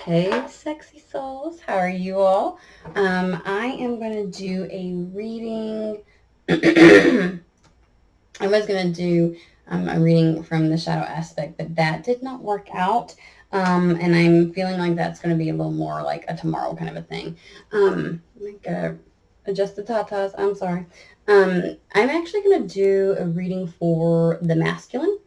Hey, sexy souls, how are you all? I am going to do a reading. I was going to do a reading from the shadow aspect, but that did not work out. And I'm feeling like that's going to be a little more like a tomorrow kind of a thing. I'm going to adjust the tatas. I'm sorry. I'm actually going to do a reading for the masculine.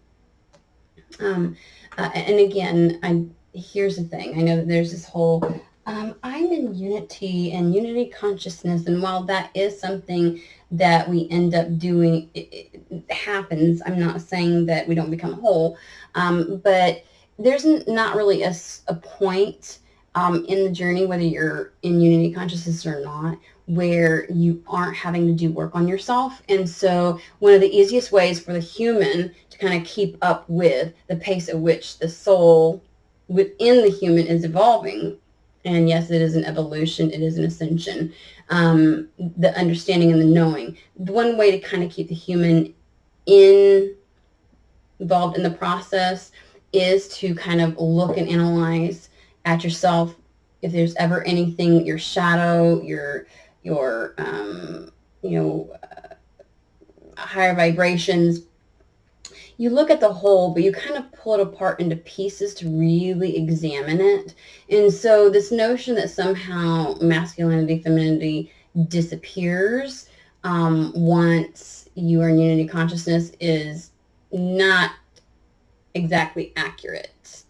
And again, here's the thing. I know that there's this whole I'm in unity and unity consciousness, and while that is something that we end up doing, it happens. I'm not saying that we don't become whole, but there's not really a point in the journey, whether you're in unity consciousness or not, where you aren't having to do work on yourself. And so one of the easiest ways for the human to kind of keep up with the pace at which the soul within the human is evolving, and yes, it is an evolution, it is an ascension, the understanding and the knowing. The one way to kind of keep the human involved in the process is to kind of look and analyze at yourself if there's ever anything, your shadow, your higher vibrations. You look at the whole, but you kind of pull it apart into pieces to really examine it. And so this notion that somehow masculinity, femininity disappears once you are in unity consciousness is not exactly accurate.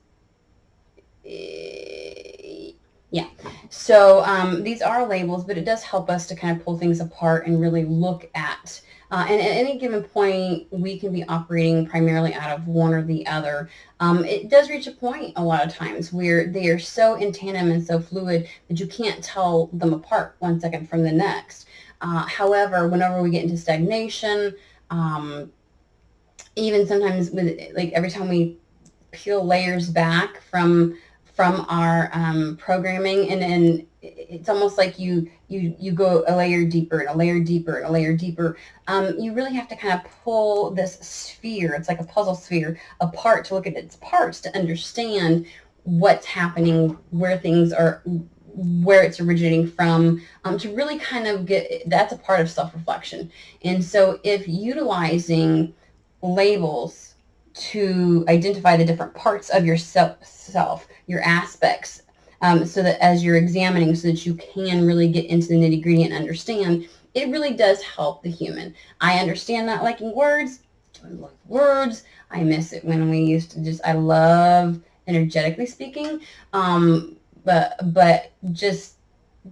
Yeah. So these are labels, but it does help us to kind of pull things apart and really look at. And at any given point, we can be operating primarily out of one or the other. It does reach a point a lot of times where they are so in tandem and so fluid that you can't tell them apart one second from the next. However, whenever we get into stagnation, even sometimes with like every time we peel layers back from our programming, and it's almost like you go a layer deeper and a layer deeper and a layer deeper. You really have to kind of pull this sphere, it's like a puzzle sphere, apart to look at its parts to understand what's happening, where things are, where it's originating from, to really kind of get, that's a part of self-reflection. And so if utilizing labels to identify the different parts of yourself, your aspects, so that as you're examining, so that you can really get into the nitty-gritty and understand, it really does help the human. I understand not liking words. I love words. I miss it when we used to just, I love energetically speaking, but just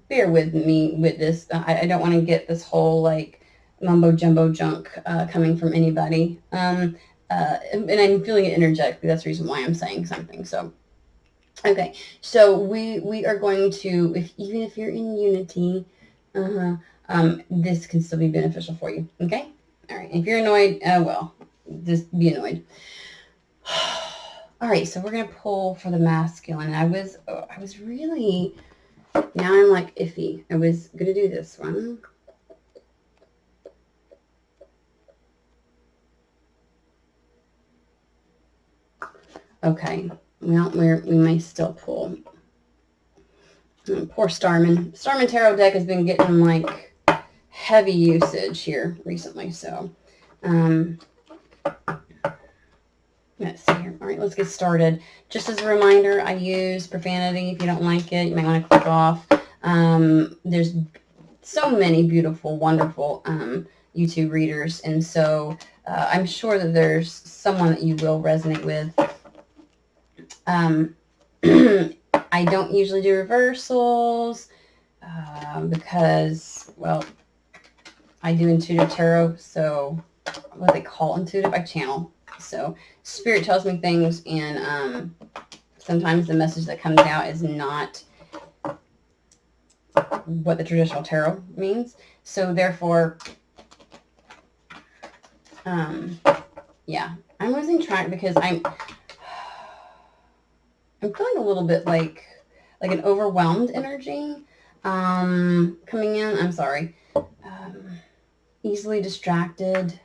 bear with me with this. I don't want to get this whole like mumbo jumbo junk coming from anybody. And I'm feeling it energetically. That's the reason why I'm saying something. So, okay. So we are going to, even if you're in unity, this can still be beneficial for you. Okay. All right. If you're annoyed, well, just be annoyed. All right. So we're going to pull for the masculine. I was really, now I'm like iffy. I was going to do this one. Okay, well, we may still pull. Poor Starman. Starman Tarot deck has been getting like heavy usage here recently, so let's see here. All right, let's get started. Just as a reminder, I use profanity. If you don't like it, you might want to click off. There's so many beautiful, wonderful YouTube readers, and so I'm sure that there's someone that you will resonate with. I don't usually do reversals because, well, I do intuitive tarot, so what they call intuitive, I channel. So spirit tells me things, and sometimes the message that comes out is not what the traditional tarot means. So therefore, yeah, I'm losing track because I'm feeling a little bit like an overwhelmed energy coming in. I'm sorry. Easily distracted.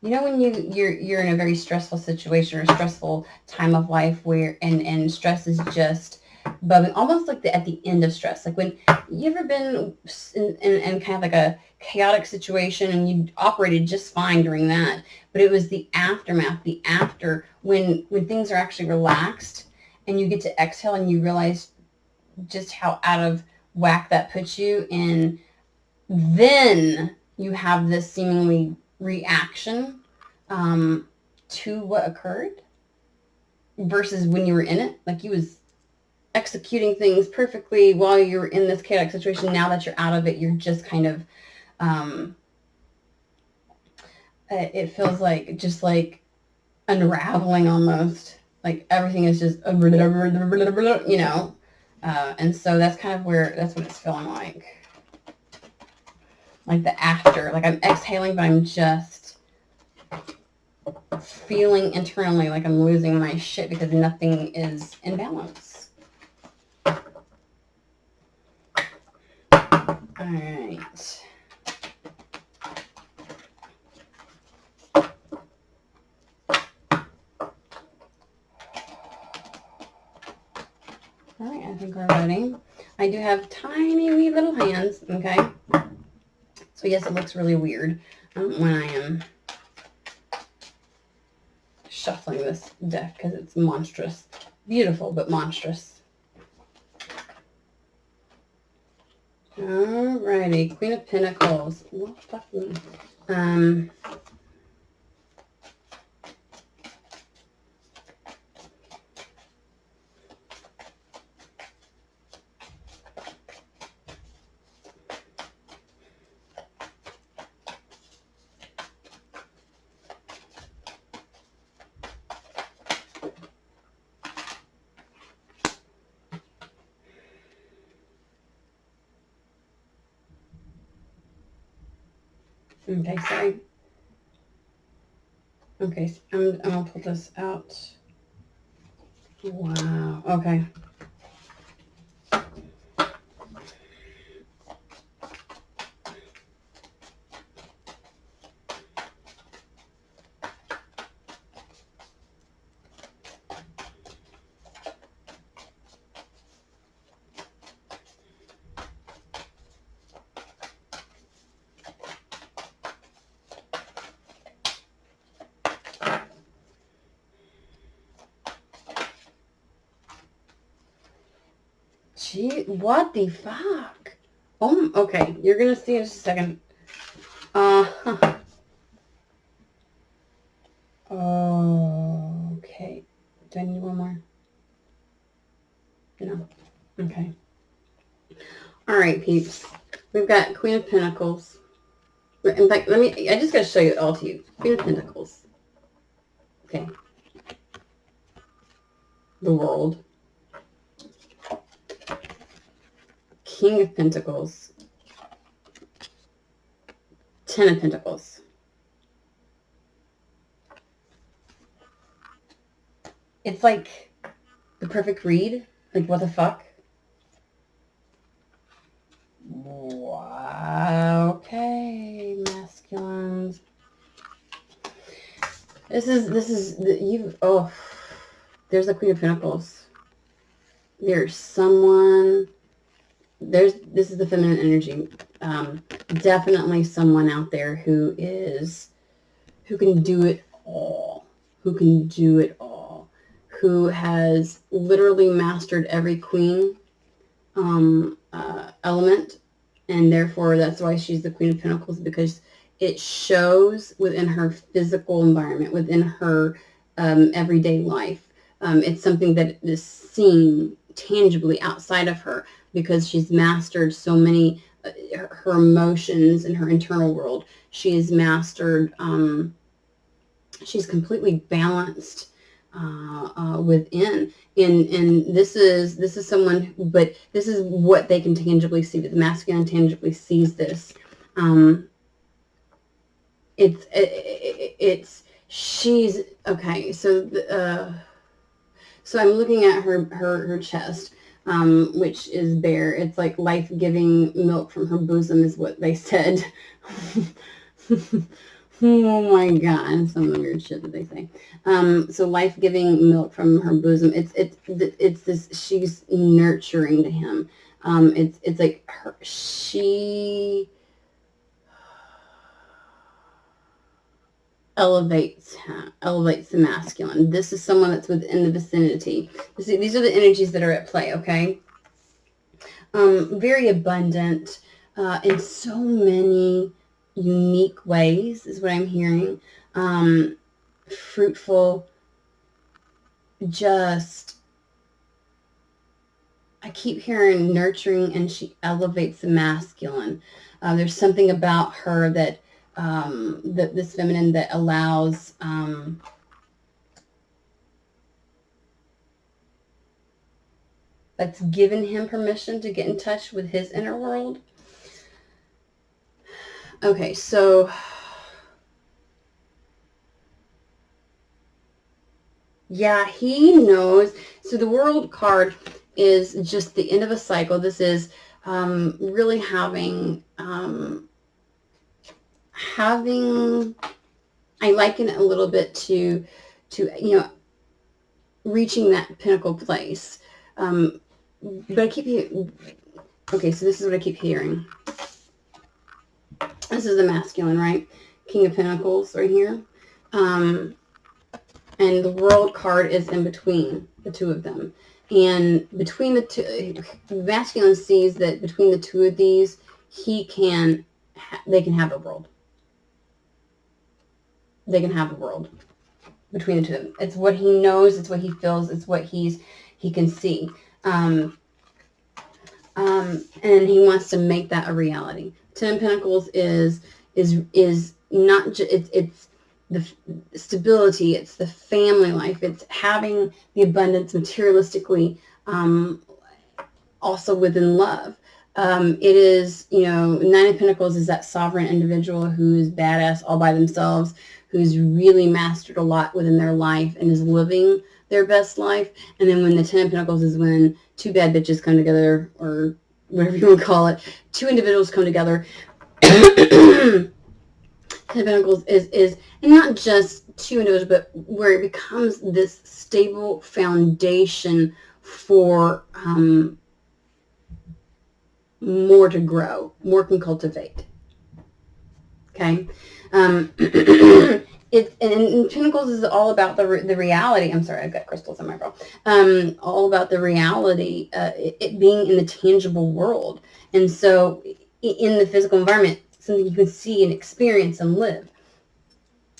You know when you're in a very stressful situation or stressful time of life where and stress is just bubbling, almost like at the end of stress. Like when you ever been in kind of like a chaotic situation and you operated just fine during that, but it was the aftermath, the after when things are actually relaxed and you get to exhale and you realize just how out of whack that puts you, and then you have this seemingly reaction to what occurred versus when you were in it. Like you was executing things perfectly while you were in this chaotic situation. Now that you're out of it, you're just kind of, it feels like just like unraveling almost. Like everything is just, you know. And so that's kind of that's what it's feeling like. Like the after, like I'm exhaling, but I'm just feeling internally like I'm losing my shit because nothing is in balance. All right. All right, I think we're ready. I do have tiny wee little hands, okay? So yes, it looks really weird when I am shuffling this deck because it's monstrous. Beautiful, but monstrous. Alrighty, Queen of Pentacles. Well, fuck me. Okay, sorry. Okay, so I'm gonna pull this out. Wow. Okay. Gee, what the fuck? Oh, okay. You're gonna see in just a second. Okay. Do I need one more? No. Okay. All right, peeps. We've got Queen of Pentacles. In fact, I just gotta show you it all to you. Queen of Pentacles. Okay. The World. King of Pentacles. Ten of Pentacles. It's like the perfect read. Like, what the fuck? Wow. Okay, masculines. This is you. Oh, there's the Queen of Pentacles. There's someone. This is the feminine energy. Definitely someone out there who can do it all. Who can do it all. Who has literally mastered every queen element, and therefore that's why she's the Queen of Pentacles, because it shows within her physical environment, within her everyday life. It's something that is seen tangibly outside of her because she's mastered so many her emotions in her internal world. She has mastered. She's completely balanced within, and this is someone, but this is what they can tangibly see. But the masculine tangibly sees this. She's okay. So so I'm looking at her chest, which is bare. It's like life-giving milk from her bosom is what they said. Oh my God, some of the weird shit that they say. So life-giving milk from her bosom. It's this. She's nurturing to him. It's like she elevates the masculine. This is someone that's within the vicinity. These are the energies that are at play. Okay. Very abundant in so many unique ways is what I'm hearing. Fruitful, just, I keep hearing nurturing, and she elevates the masculine. There's something about her that, this feminine that allows, that's given him permission to get in touch with his inner world. Okay, so yeah, he knows. So the world card is just the end of a cycle. This is really having, I liken it a little bit to reaching that pinnacle place. But I keep hearing, okay, so this is what I keep hearing. This is the masculine, right? King of Pentacles right here. And the world card is in between the two of them. And between the two, the masculine sees that between the two of these, they can have a world. They can have a world between the two of them. It's what he knows. It's what he feels. It's what he can see. And he wants to make that a reality. Ten of Pentacles is not just, it's the stability, it's the family life, it's having the abundance materialistically, also within love. It is, Nine of Pentacles is that sovereign individual who is badass all by themselves, who's really mastered a lot within their life and is living their best life. And then when the Ten of Pentacles is when two bad bitches come together, or whatever you want to call it, two individuals come together. Ten of Pentacles is not just two individuals, but where it becomes this stable foundation for more to grow, more can cultivate. Okay. And Pentacles is all about the reality. I'm sorry, I've got crystals in my bra. All about the reality, it being in the tangible world. And so in the physical environment, something you can see and experience and live.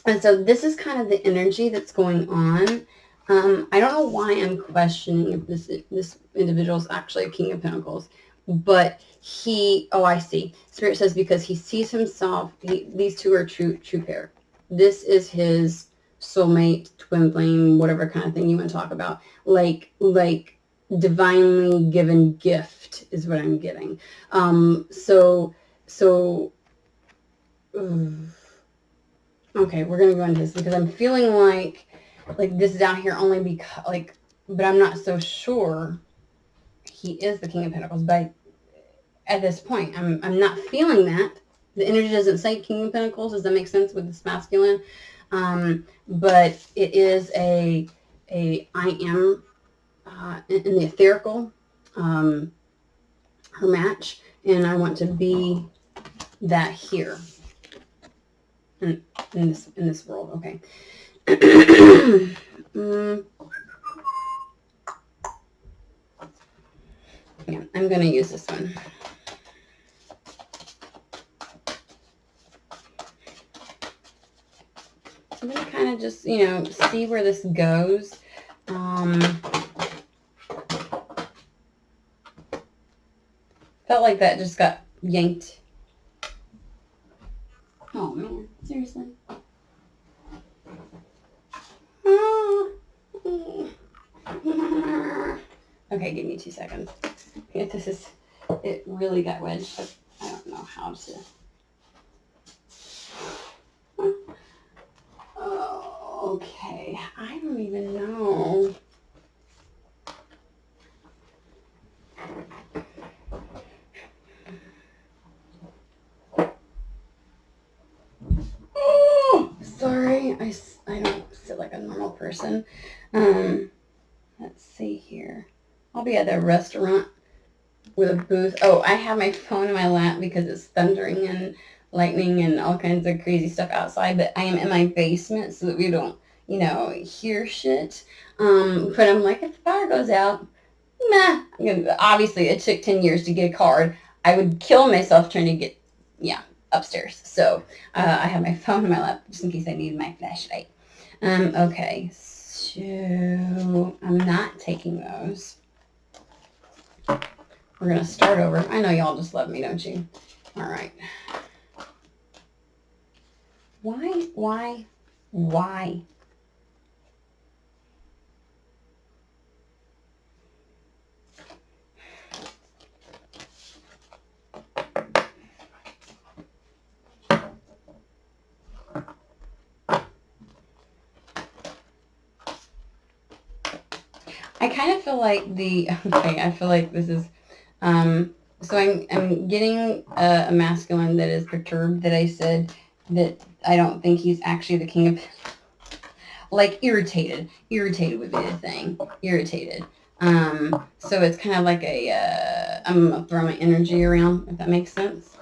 And so this is kind of the energy that's going on. I don't know why I'm questioning if this individual is actually a King of Pentacles, but I see. Spirit says because he sees himself, these two are true pair. This is his soulmate, twin flame, whatever kind of thing you want to talk about. Like divinely given gift is what I'm getting. Okay, we're gonna go into this because I'm feeling like this is out here only because but I'm not so sure he is the King of Pentacles. But at this point, I'm not feeling that. The energy doesn't say King of Pentacles. Does that make sense with this masculine? But it is I am in the etherical, her match, and I want to be that here in this world. Okay. Yeah, I'm going to use this one. I'm going to kind of just, see where this goes. Felt like that just got yanked. Oh, man. Seriously. Okay, give me 2 seconds. Okay, it really got wedged. I don't know how to. Oh, okay. I don't even know. Oh, person. Let's see here. I'll be at a restaurant with a booth. Oh, I have my phone in my lap because it's thundering and lightning and all kinds of crazy stuff outside, but I am in my basement so that we don't, hear shit. But I'm like, if the power goes out, meh. Obviously, it took 10 years to get a card. I would kill myself trying to get, upstairs. So I have my phone in my lap just in case I need my flashlight. Okay, so I'm not taking those. We're going to start over. I know y'all just love me, don't you? All right. Why? I kind of feel like I feel like this is, so I'm getting a masculine that is perturbed, that I said that I don't think he's actually the king of, like, irritated would be the thing, irritated. So it's kind of like I'm going to throw my energy around, if that makes sense.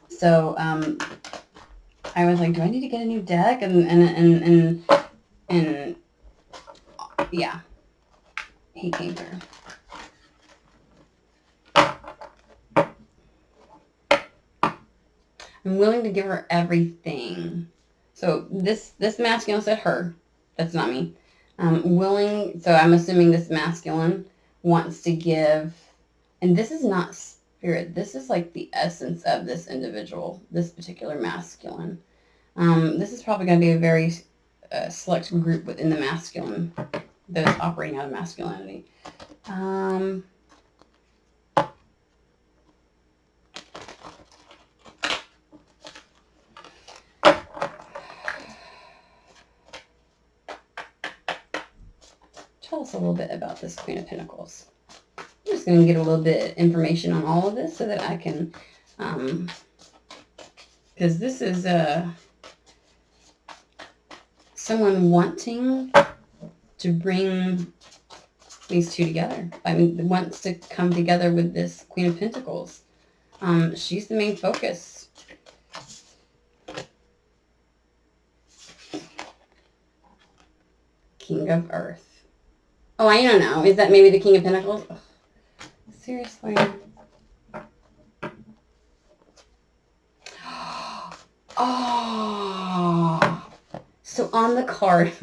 So, I was like, do I need to get a new deck? And yeah, he came through. I'm willing to give her everything. So this masculine said her. That's not me. Willing. So I'm assuming this masculine wants to give, and this is not spirit. This is like the essence of this individual, this particular masculine. This is probably going to be a very select group within the masculine that is operating out of masculinity. Tell us a little bit about this Queen of Pentacles. I'm just going to get a little bit of information on all of this so that I can, because this is someone wanting to bring these two together. I mean, wants to come together with this Queen of Pentacles. She's the main focus. King of Earth. Oh, I don't know. Is that maybe the King of Pentacles? Ugh. Seriously. Oh. So on the card,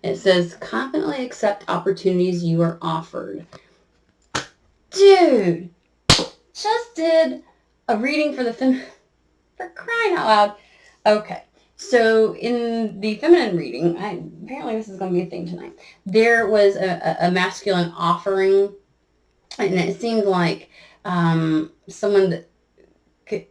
it says, confidently accept opportunities you are offered. Dude, just did a reading for the for crying out loud. Okay. So in the feminine reading, apparently this is going to be a thing tonight. There was a masculine offering, and it seemed like someone that could,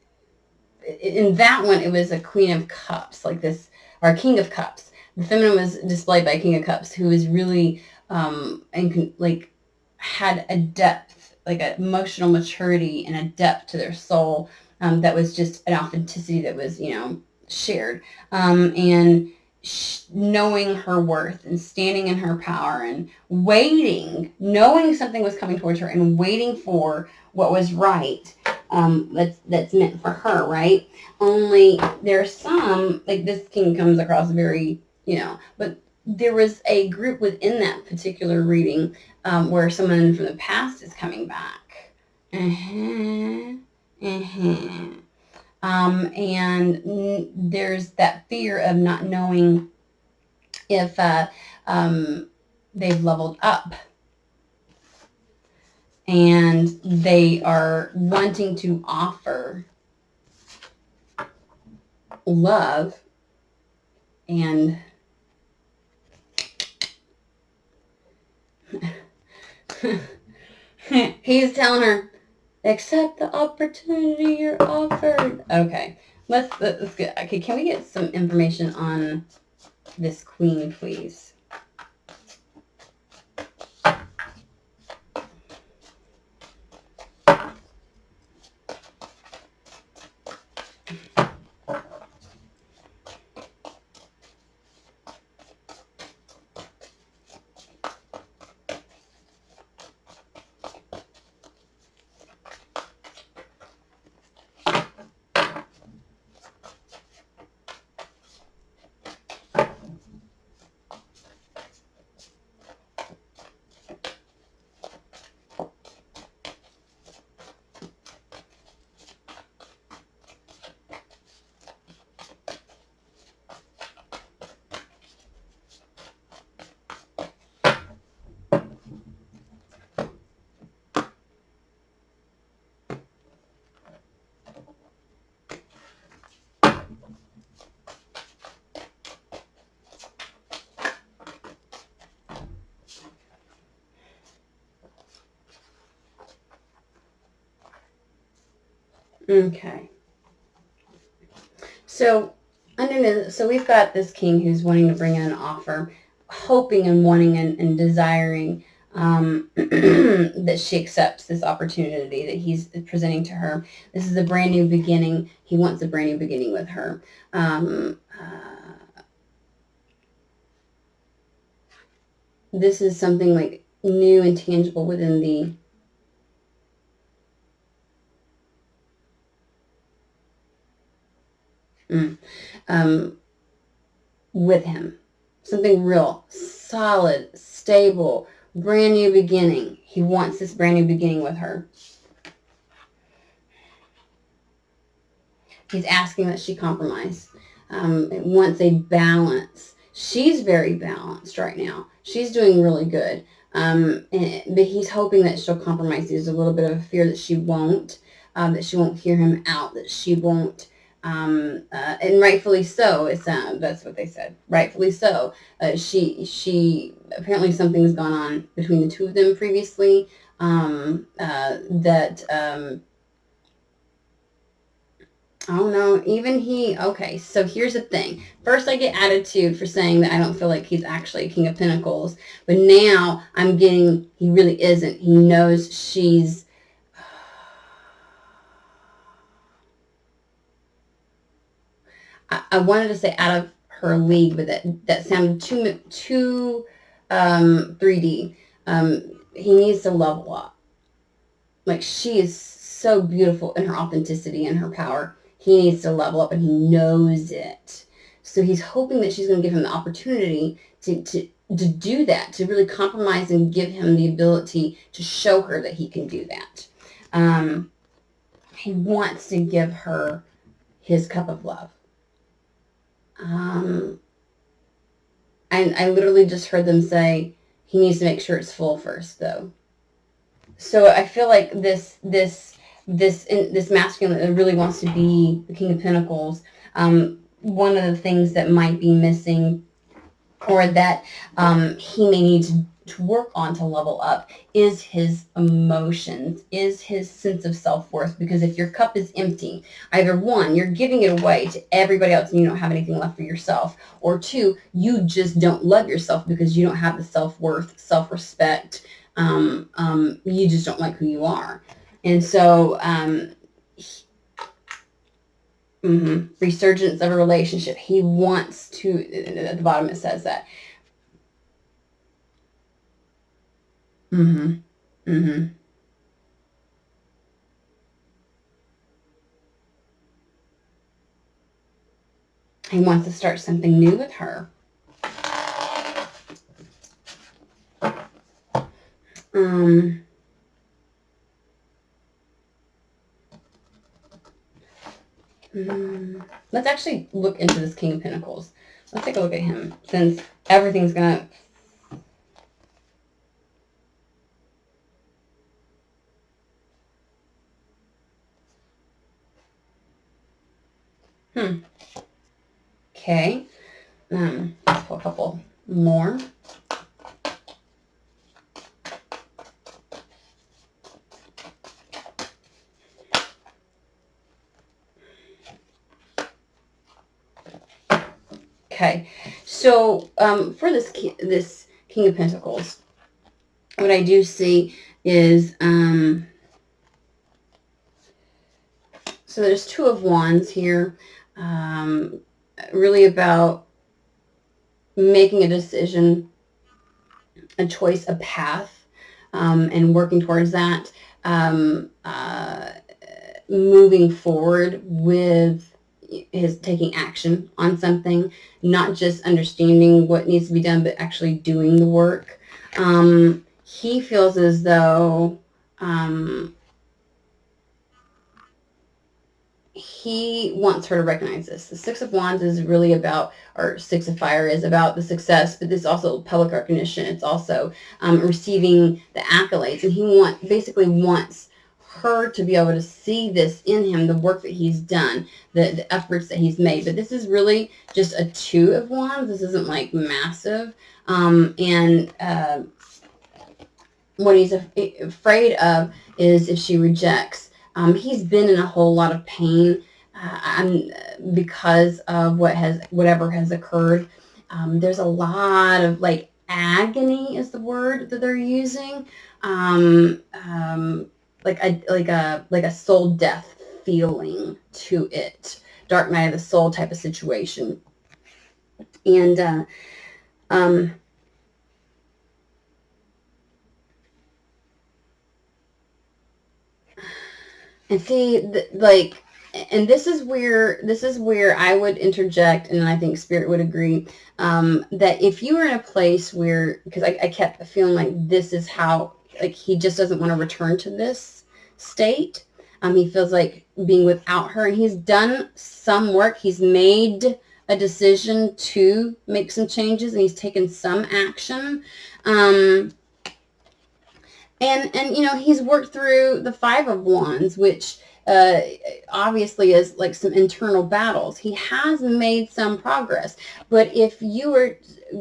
in that one, it was a Queen of Cups, like this, or a King of Cups. The feminine was displayed by a King of Cups, who was really, like, had a depth, like an emotional maturity and a depth to their soul that was just an authenticity that was, shared, and knowing her worth and standing in her power and waiting, knowing something was coming towards her and waiting for what was right, that's meant for her, right? Only there's some, like, this king comes across very, but there was a group within that particular reading where someone from the past is coming back. And there's that fear of not knowing if they've leveled up, and they are wanting to offer love, and he's telling her, accept the opportunity you're offered. Okay, let's get. Okay, can we get some information on this queen, please? Okay. So underneath, so we've got this king who's wanting to bring in an offer, hoping and wanting and desiring that she accepts this opportunity that he's presenting to her. This is a brand new beginning. He wants a brand new beginning with her. This is something like new and tangible within the with him. Something real, solid, stable, brand new beginning. He wants this brand new beginning with her. He's asking that she compromise. Wants a balance. She's very balanced right now. She's doing really good. But he's hoping that she'll compromise. There's a little bit of a fear that she won't hear him out, that she won't, and rightfully so. That's what they said. Rightfully so. She apparently something's gone on between the two of them previously. Oh no, even he, okay, so here's the thing. First I get attitude for saying that I don't feel like he's actually a King of Pentacles, but now I'm getting, he really isn't. He knows she's, I wanted to say out of her league, but that sounded too 3D. He needs to level up. Like, she is so beautiful in her authenticity and her power. He needs to level up, and he knows it. So he's hoping that she's going to give him the opportunity to do that, to really compromise and give him the ability to show her that he can do that. He wants to give her his cup of love. I literally just heard them say he needs to make sure it's full first, though. So I feel like this masculine that really wants to be the King of Pentacles, one of the things that might be missing, or that he may need to work on to level up, is his emotions, is his sense of self-worth. Because if your cup is empty, either one, you're giving it away to everybody else and you don't have anything left for yourself, or two, you just don't love yourself because you don't have the self-worth, self-respect. You just don't like who you are. And so resurgence of a relationship. He wants to, at the bottom it says that. He wants to start something new with her. Let's actually look into this King of Pentacles. Let's take a look at him, since everything's gonna... Okay. Let's pull a couple more. Okay, so for this King of Pentacles, what I do see is, so there's Two of Wands here, really about making a decision, a choice, a path, and working towards that, moving forward with his taking action on something, not just understanding what needs to be done, but actually doing the work. He feels as though he wants her to recognize this. The Six of Wands is really about, or Six of Fire is about the success, but this is also public recognition. It's also receiving the accolades, and he basically wants her to be able to see this in him, the work that he's done, the efforts that he's made. But this is really just a Two of Wands. This isn't like massive. What he's afraid of is if she rejects, He's been in a whole lot of pain because of whatever has occurred. There's a lot of like agony is the word that they're using. Like a soul death feeling to it. Dark night of the soul type of situation. And and see, and this is where I would interject, and I think Spirit would agree, that if you were in a place where, because I kept feeling like this is how, like, he just doesn't want to return to this state. He feels like being without her, and he's done some work. He's made a decision to make some changes, and he's taken some action. And you know, he's worked through the Five of Wands, which obviously is like some internal battles. He has made some progress, but if you were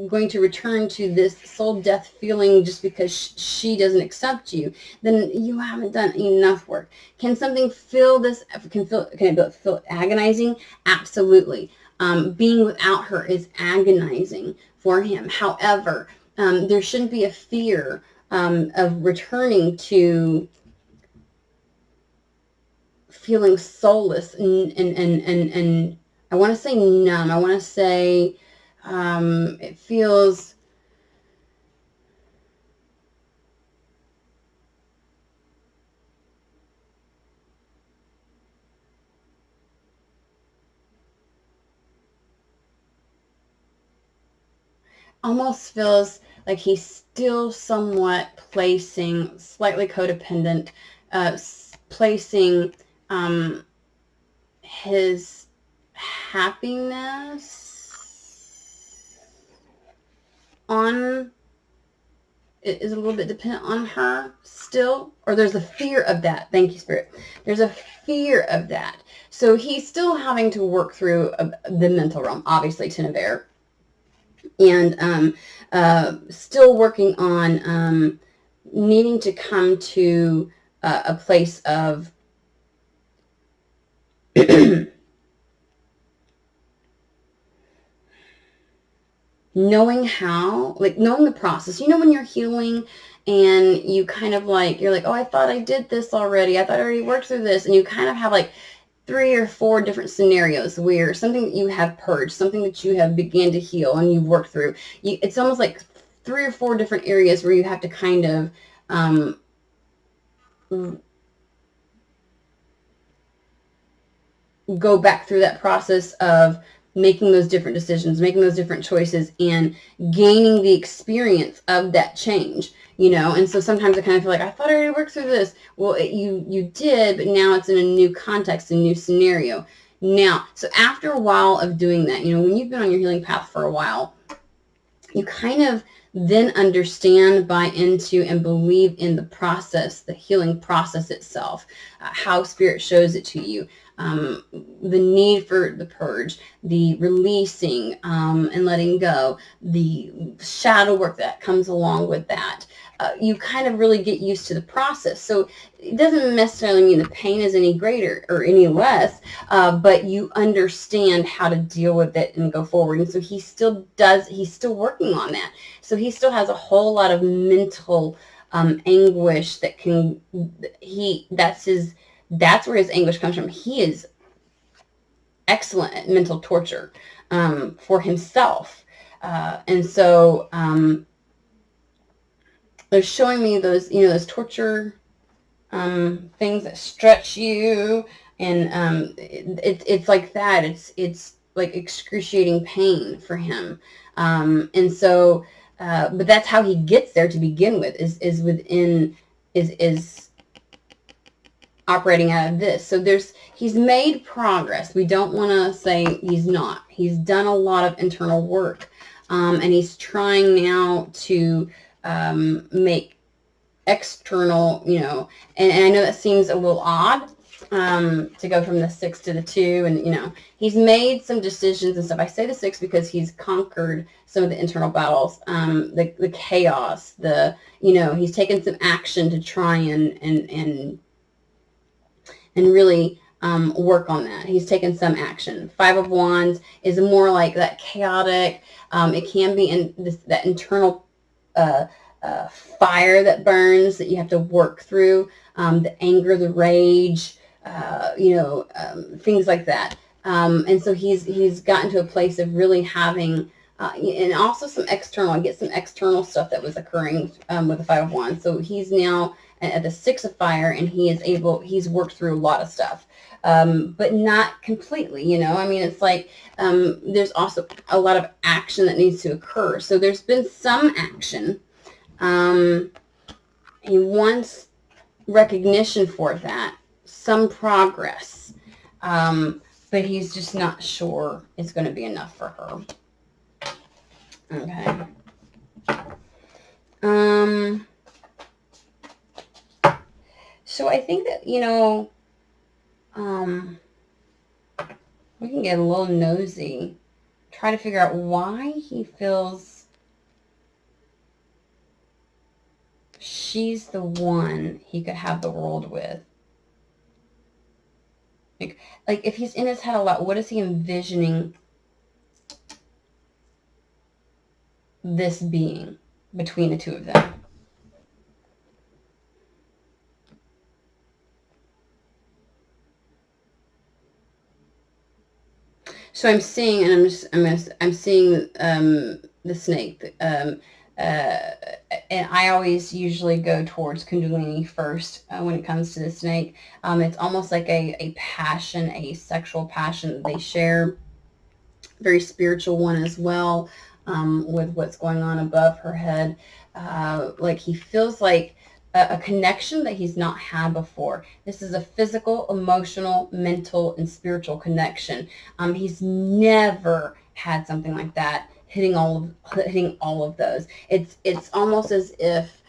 going to return to this soul death feeling just because she doesn't accept you, then you haven't done enough work. Can something feel this? Can it feel agonizing? Absolutely. Being without her is agonizing for him. However, there shouldn't be a fear of returning to feeling soulless and I want to say numb. I want to say it feels almost feels like he's still somewhat placing, slightly codependent, placing his happiness on, is a little bit dependent on her still, or there's a fear of that. Thank you, Spirit. There's a fear of that. So he's still having to work through the mental realm, obviously, Tenebere. And still working on needing to come to a place of knowing how, like knowing the process. You know, when you're healing and you kind of like, you're like, oh, I thought I did this already. I thought I already worked through this. And you kind of have like 3 or 4 different scenarios where something that you have purged, something that you have began to heal and you've worked through. It's almost like 3 or 4 different areas where you have to kind of go back through that process of making those different decisions, making those different choices, and gaining the experience of that change, you know. And so sometimes I kind of feel like, I thought I already worked through this. Well, you did, but now it's in a new context, a new scenario. Now, so after a while of doing that, you know, when you've been on your healing path for a while, you kind of then understand, buy into, and believe in the process, the healing process itself, how Spirit shows it to you. The need for the purge, the releasing and letting go, the shadow work that comes along with that. You kind of really get used to the process. So it doesn't necessarily mean the pain is any greater or any less, but you understand how to deal with it and go forward. And so he's still working on that. So he still has a whole lot of mental anguish that that's where his anguish comes from. He is excellent at mental torture for himself. And so they're showing me those, you know, those torture things that stretch you. And it's like that. It's like excruciating pain for him. And so, but that's how he gets there to begin with, is operating out of this. So he's made progress. We don't want to say he's not. He's done a lot of internal work, and he's trying now to make external, you know, and I know that seems a little odd to go from the 6 to the 2, and you know, he's made some decisions and stuff. I say the 6 because he's conquered some of the internal battles, the chaos, you know, he's taken some action to try and and really work on that. He's taken some action. Five of Wands is more like that chaotic. It can be in that internal fire that burns that you have to work through. The anger, the rage, things like that. And so he's gotten to a place of really having, and also some external. I get some external stuff that was occurring with the Five of Wands. So he's now at the Six of Fire, and he's worked through a lot of stuff, but not completely. I mean, it's like there's also a lot of action that needs to occur. So there's been some action. He wants recognition for that, some progress, but he's just not sure it's going to be enough for her. Okay. So I think that, we can get a little nosy, try to figure out why he feels she's the one he could have the world with. Like if he's in his head a lot, what is he envisioning this being between the two of them? So I'm seeing, and I'm seeing the snake, and I always usually go towards Kundalini first when it comes to the snake. It's almost like a passion, a sexual passion that they share, very spiritual one as well, with what's going on above her head. Like he feels like a connection that he's not had before. This is a physical, emotional, mental, and spiritual connection. He's never had something like that hitting all of those. It's almost as if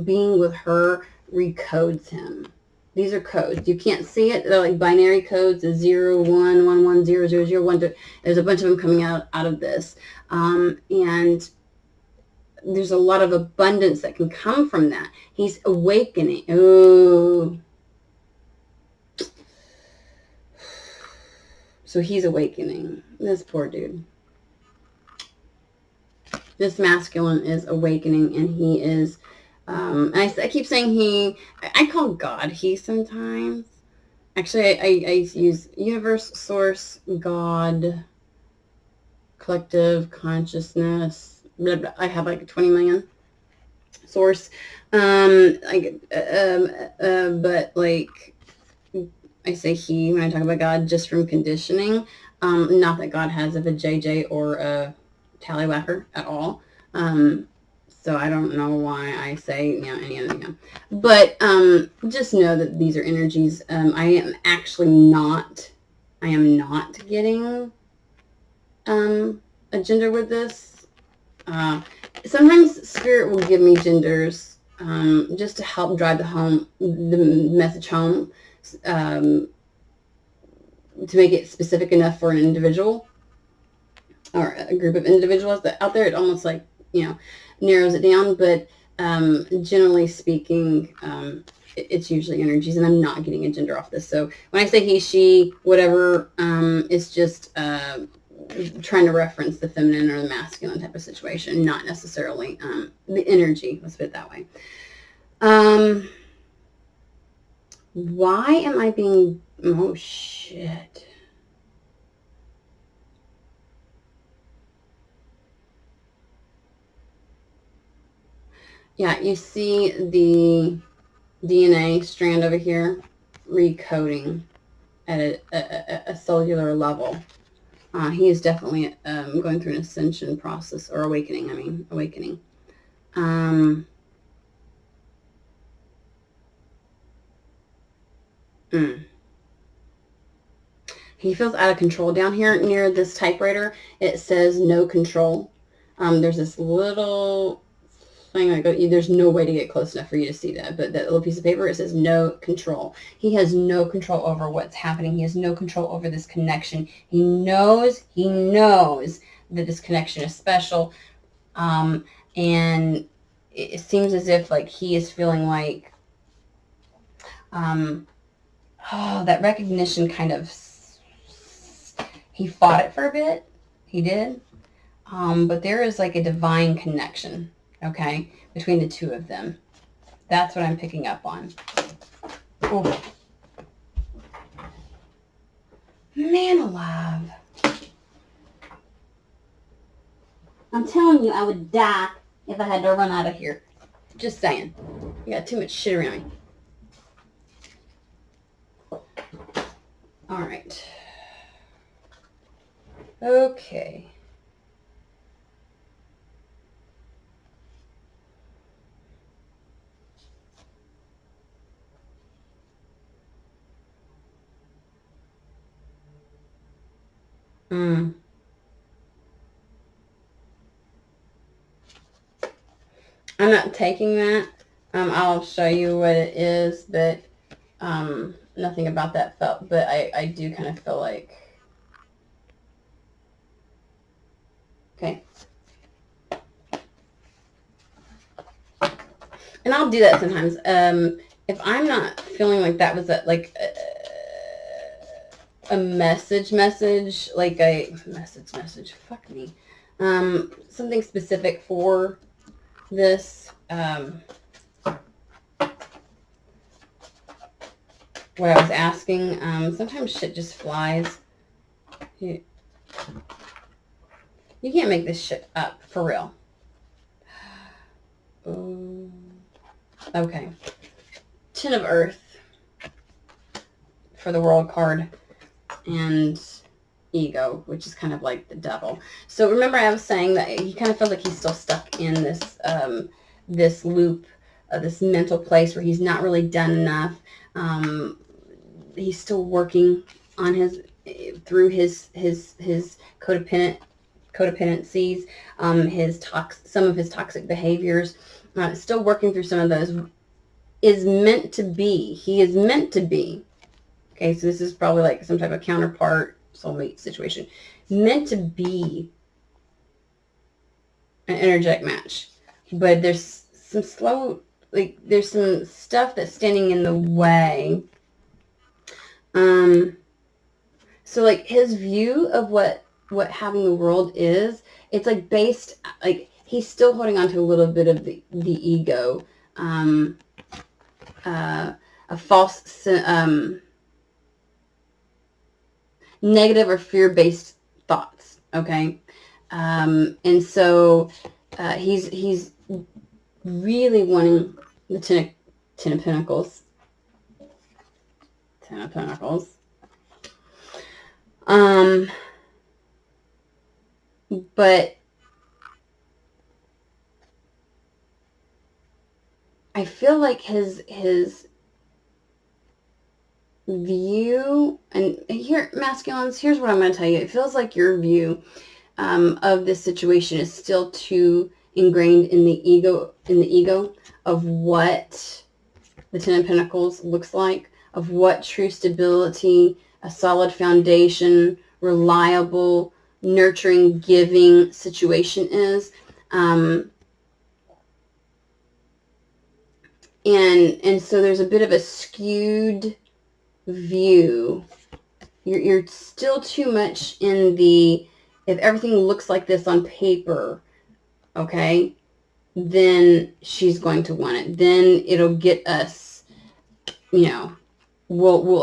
being with her recodes him. These are codes. You can't see it. They're like binary codes. 0, 1, 1, 1, 0, 0, 0, 1, 2. There's a bunch of them coming out of this. And there's a lot of abundance that can come from that. He's awakening. Oh. So he's awakening. This poor dude. This masculine is awakening, and he is, I keep saying I call God he sometimes. Actually, I use universe, source, God, collective consciousness. Blah, blah. I have like 20 million source. But like I say he when I talk about God just from conditioning. Not that God has a JJ or a tallywhacker at all. So I don't know why I say any other thing. But just know that these are energies. I am not getting a gender with this. Sometimes spirit will give me genders just to help drive the message home, to make it specific enough for an individual or a group of individuals that out there. It almost like narrows it down, but generally speaking, it's usually energies, and I'm not getting a gender off this. So when I say he, she, whatever, it's just trying to reference the feminine or the masculine type of situation, not necessarily the energy. Let's put it that way. Why am I being... Oh, shit. Yeah, you see the DNA strand over here recoding at a cellular level. He is definitely going through an ascension process, or awakening. He feels out of control down here near this typewriter. It says no control. There's this little thing. There's no way to get close enough for you to see that, but that little piece of paper, it says no control. He has no control over what's happening. He has no control over this connection. He knows that this connection is special, and it seems as if like he is feeling like oh, that recognition kind of, he fought it for a bit. He did. But there is like a divine connection, okay, between the two of them. That's what I'm picking up on. Ooh. Man alive. I'm telling you, I would die if I had to run out of here. Just saying. I got too much shit around me. All right. Okay. I'm not taking that. I'll show you what it is, but nothing about that felt, but I do kind of feel like, okay. And I'll do that sometimes. If I'm not feeling like that was a message, like a message, fuck me. Something specific for this, what I was asking. Sometimes shit just flies. You can't make this shit up, for real. Okay. 10 of Earth for the World card. And ego, which is kind of like the devil. So remember I was saying that he kind of feels like he's still stuck in this this loop, this mental place where he's not really done enough. He's still working on through his codependencies, some of his toxic behaviors, still working through some of those. Is meant to be. He is meant to be. Okay, so this is probably like some type of counterpart soulmate situation. Meant to be an energetic match. But there's some there's some stuff that's standing in the way. So like his view of what having the world is, it's like based, like he's still holding on to a little bit of the ego, a false, negative or fear-based thoughts. Okay. And so, he's really wanting the Ten of Pentacles. Ten of Pentacles. But I feel like his view, and here, masculines, here's what I'm going to tell you. It feels like your view of this situation is still too ingrained in the ego of what the Ten of Pentacles looks like, of what true stability, a solid foundation, reliable, nurturing, giving situation is. And so there's a bit of a skewed view. You're still too much in the, if everything looks like this on paper, okay, then she's going to want it. Then it'll get us, we'll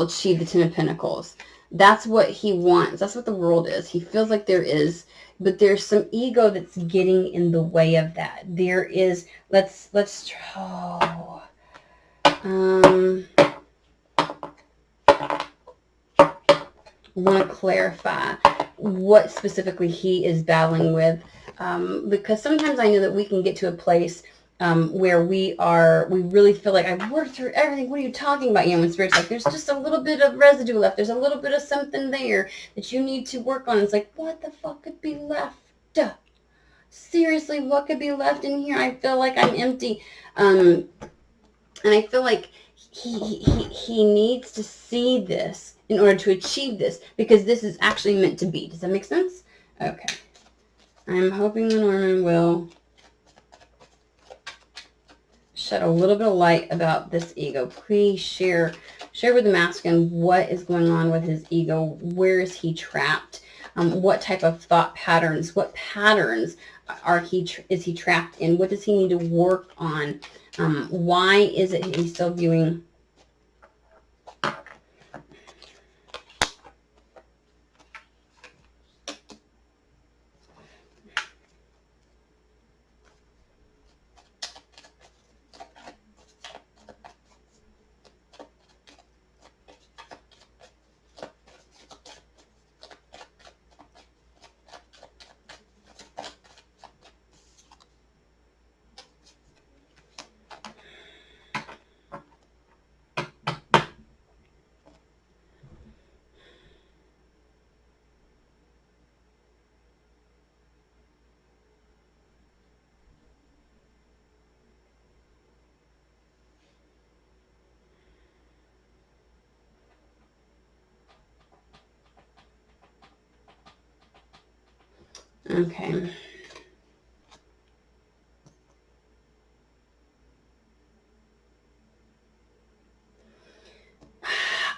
achieve the Ten of Pentacles. That's what he wants. That's what the world is. He feels like there is, but there's some ego that's getting in the way of that. There is, let's try. I want to clarify what specifically he is battling with, because sometimes I know that we can get to a place where we really feel like, I've worked through everything. What are you talking about? When Spirit's like, there's just a little bit of residue left. There's a little bit of something there that you need to work on. It's like, what the fuck could be left? Seriously, what could be left in here? I feel like I'm empty. And I feel like he needs to see this in order to achieve this, because this is actually meant to be. Does that make sense? Okay. I'm hoping the Norman will shed a little bit of light about this ego. Please share Share with the masculine what is going on with his ego. Where is he trapped? What type of thought patterns? What patterns is he trapped in? What does he need to work on? Why is it he's still viewing? Okay.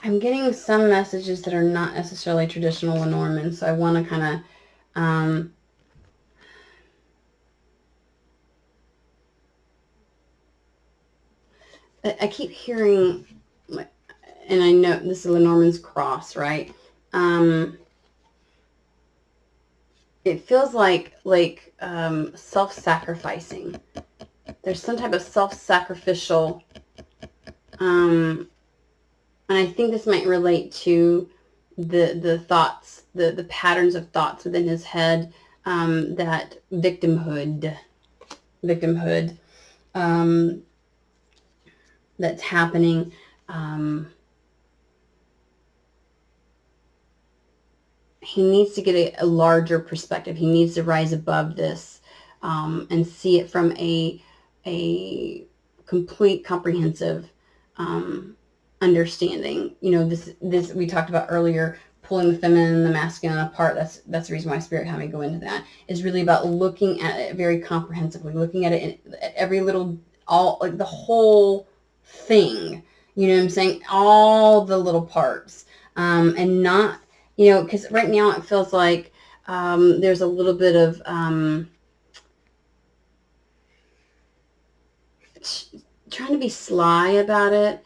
I'm getting some messages that are not necessarily traditional Lenormand, so I want to kind of I keep hearing, and I know this is Lenormand's cross, right? It feels like self-sacrificing. There's some type of self-sacrificial, and I think this might relate to the thoughts, the patterns of thoughts within his head, that victimhood, that's happening. He needs to get a larger perspective. He needs to rise above this, and see it from a complete, comprehensive understanding. You know, this we talked about earlier, pulling the feminine and the masculine apart. That's the reason why Spirit had me go into that. Is really about looking at it very comprehensively, looking at it at every little, like the whole thing. You know what I'm saying? All the little parts, and not, you know, because right now it feels like there's a little bit of trying to be sly about it,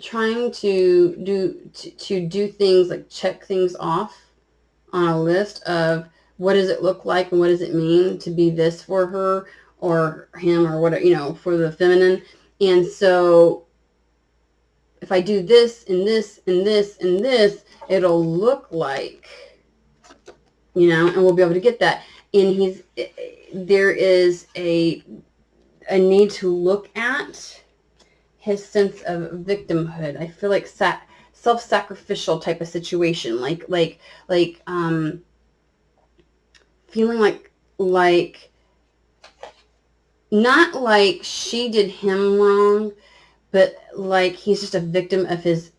trying to do things like check things off on a list of what does it look like and what does it mean to be this for her or him or whatever, you know, for the feminine. And so if I do this and this and this and this, it'll look like, you know, and we'll be able to get that. And there is a need to look at his sense of victimhood. I feel like self-sacrificial type of situation, like feeling like not like she did him wrong, but like he's just a victim of his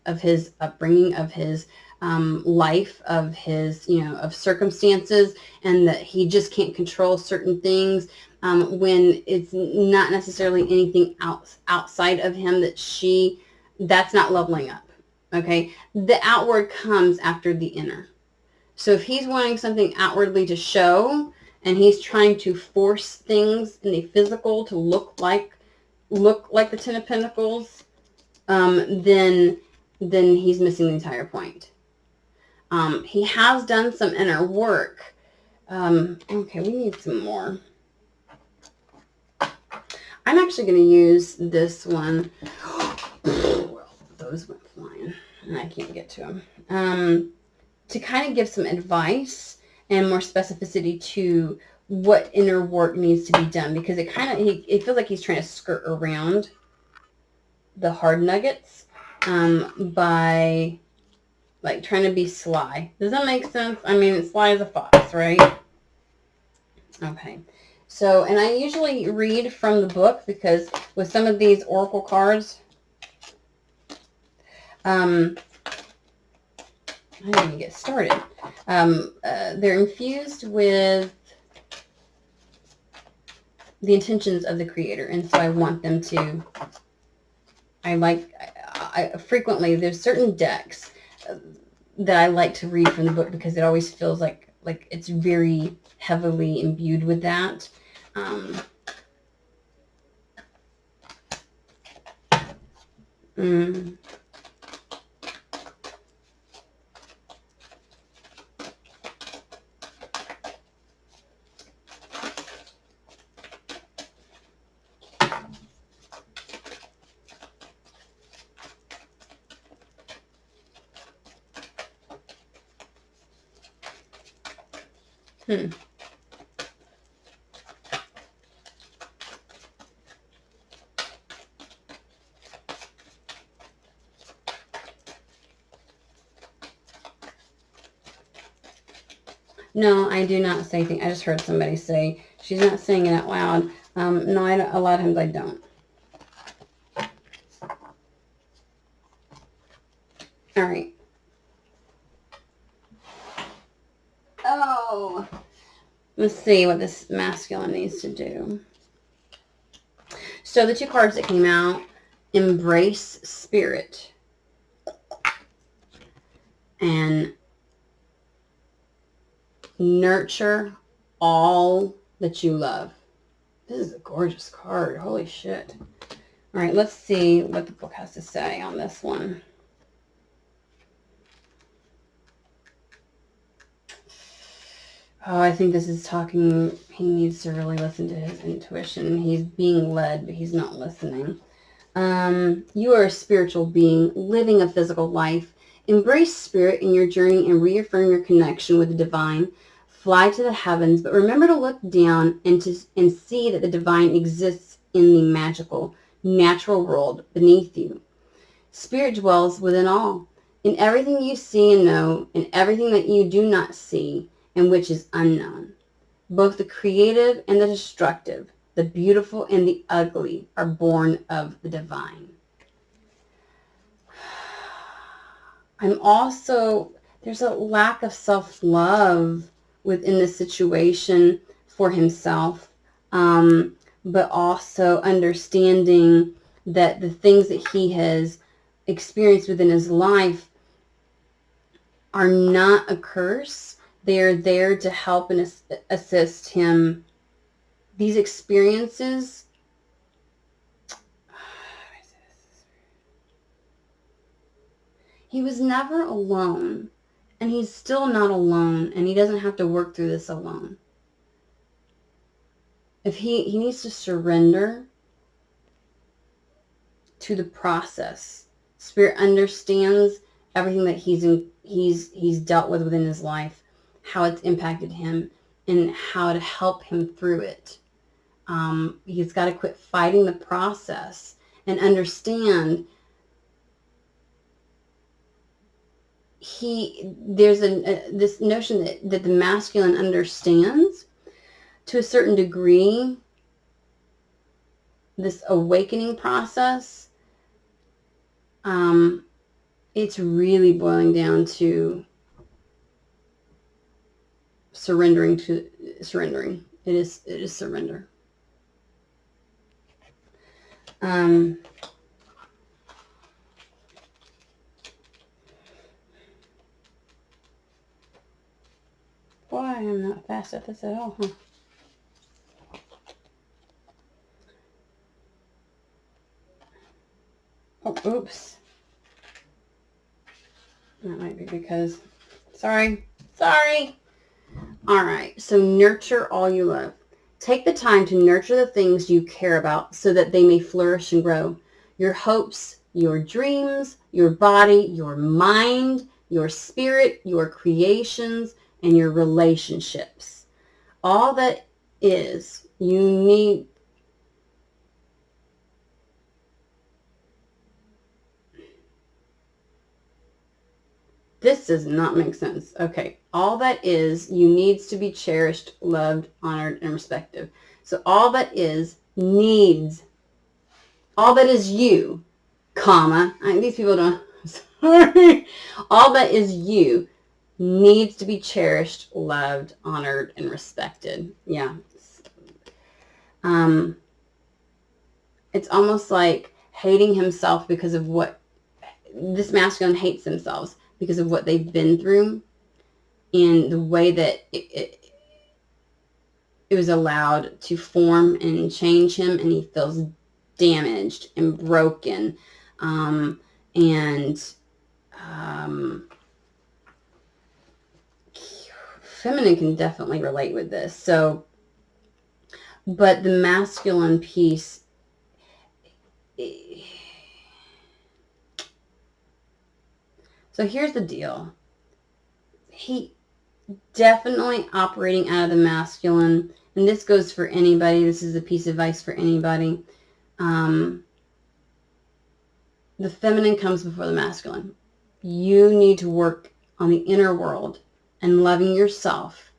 upbringing, of his life, of his, you know, of circumstances, and that he just can't control certain things, when it's not necessarily anything outside of him that's not leveling up. Okay, the outward comes after the inner. So if he's wanting something outwardly to show, and he's trying to force things in the physical to look like the Ten of Pentacles, then he's missing the entire point. He has done some inner work. Okay, we need some more. I'm actually going to use this one. Well, those went flying, and I can't get to them. To kind of give some advice and more specificity to what inner work needs to be done, because it feels like he's trying to skirt around the hard nuggets, by like trying to be sly. Does that make sense? I mean, it's sly as a fox, right? Okay. So, and I usually read from the book, because with some of these oracle cards, I didn't even get started. They're infused with the intentions of the creator, and so I want them to, frequently there's certain decks that I like to read from the book because it always feels like it's very heavily imbued with that. Mm. No, I do not say things. I just heard somebody say, she's not saying it out loud. No, a lot of times I don't. All right. Oh, let's see what this masculine needs to do. So the two cards that came out, embrace spirit and nurture all that you love. This is a gorgeous card. Holy shit. All right, let's see what the book has to say on this one. Oh, I think this is talking, he needs to really listen to his intuition. He's being led, but he's not listening. You are a spiritual being living a physical life. Embrace spirit in your journey and reaffirm your connection with the divine. Fly to the heavens, but remember to look down and see that the divine exists in the magical, natural world beneath you. Spirit dwells within all, in everything you see and know, in everything that you do not see, and which is unknown. Both the creative and the destructive, the beautiful and the ugly are born of the divine. There's a lack of self-love within the situation for himself, but also understanding that the things that he has experienced within his life are not a curse. They are there to help and assist him. These experiences, he was never alone, and he's still not alone, and he doesn't have to work through this alone. If he needs to surrender to the process. Spirit understands everything that he's dealt with within his life, how it's impacted him, and how to help him through it. He's got to quit fighting the process and understand there's this notion that the masculine understands to a certain degree this awakening process. It's really boiling down to surrendering. It is surrender. Boy, I am not fast at this at all, huh? Oh, oops. That might be because... Sorry. All right, so nurture all you love. Take the time to nurture the things you care about so that they may flourish and grow. Your hopes, your dreams, your body, your mind, your spirit, your creations, and your relationships. All that is, you need... This does not make sense. Okay. All that is, you needs to be cherished, loved, honored, and respected. So all that is needs. All that is you, comma. These people don't... Sorry. All that is you needs to be cherished, loved, honored, and respected. Yeah. It's almost like hating himself because of what this masculine hates themselves because of what they've been through and the way that it was allowed to form and change him, and he feels damaged and broken. Feminine can definitely relate with this. So, but the masculine piece, so here's the deal. He definitely operating out of the masculine, and this goes for anybody. This is a piece of advice for anybody. The feminine comes before the masculine. You need to work on the inner world and loving yourself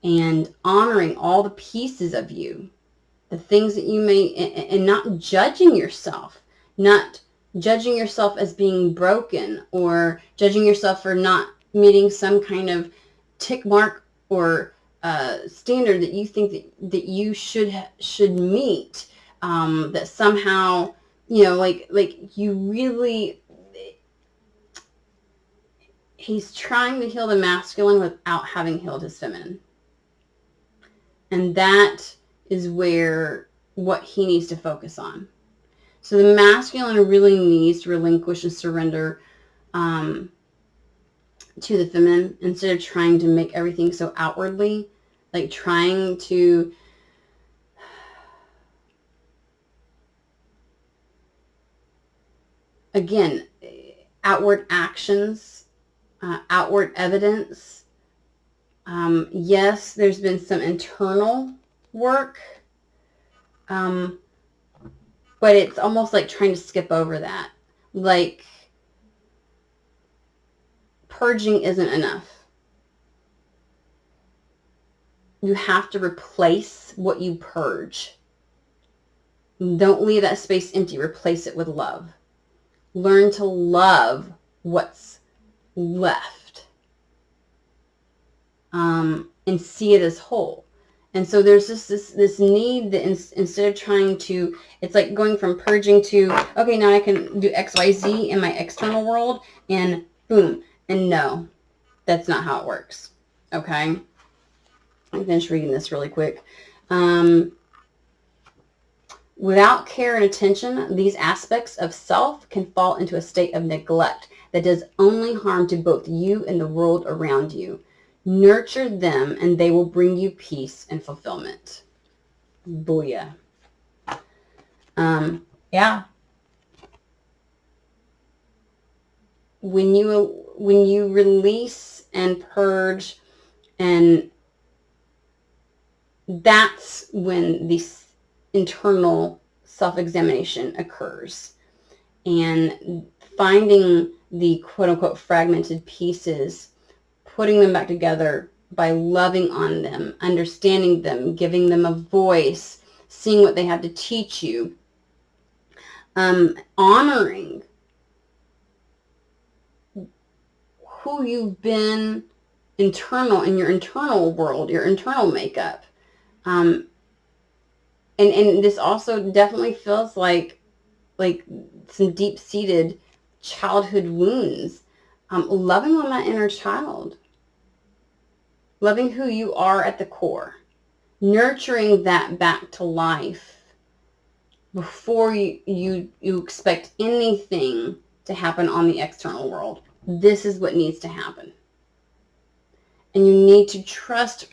and honoring all the pieces of you, the things that you may, and not judging yourself, not judging yourself as being broken or judging yourself for not meeting some kind of tick mark or standard that you think that you should meet, that somehow, you know, like you really, he's trying to heal the masculine without having healed his feminine. And that is where what he needs to focus on. So the masculine really needs to relinquish and surrender to the feminine instead of trying to make everything so outwardly, like trying to again, outward actions, outward evidence. Yes, there's been some internal work, but it's almost like trying to skip over that. Like, purging isn't enough. You have to replace what you purge. Don't leave that space empty. Replace it with love. Learn to love what's left, and see it as whole. And so there's just this need that instead of trying to, it's like going from purging to, okay, now I can do X, Y, Z in my external world, and boom. And no, that's not how it works. Okay. I'll finish reading this really quick. Without care and attention, these aspects of self can fall into a state of neglect that does only harm to both you and the world around you. Nurture them and they will bring you peace and fulfillment. Booyah. Yeah. When you release and purge, and that's when this internal self-examination occurs, and finding the quote-unquote fragmented pieces, putting them back together by loving on them, understanding them, giving them a voice, seeing what they have to teach you, honoring who you've been internal in your internal world, your internal makeup. And this also definitely feels like some deep-seated childhood wounds. Loving on that inner child. Loving who you are at the core. Nurturing that back to life before you expect anything to happen on the external world. This is what needs to happen. And you need to trust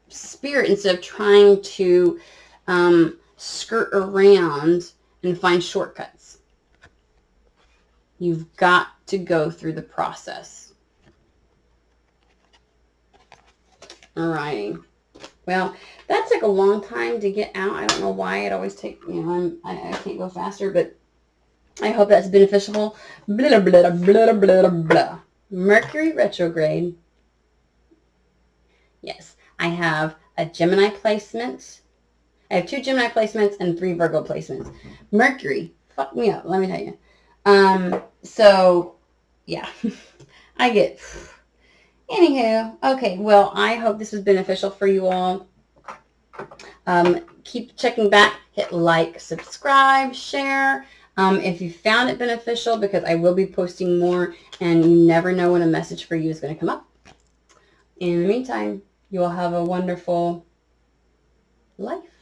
spirit instead of trying to skirt around and find shortcuts. You've got to go through the process. Alrighty. Well, that took a long time to get out. I don't know why it always takes, I can't go faster, but I hope that's beneficial. Blah, blah, blah, blah, blah. Mercury retrograde. Yes, I have a Gemini placement. I have 2 Gemini placements and 3 Virgo placements. Mercury fucked me up, let me tell you. So, yeah, I get... Anywho, okay, well, I hope this was beneficial for you all. Keep checking back. Hit like, subscribe, share. if you found it beneficial, because I will be posting more, and you never know when a message for you is going to come up. In the meantime, you will have a wonderful life.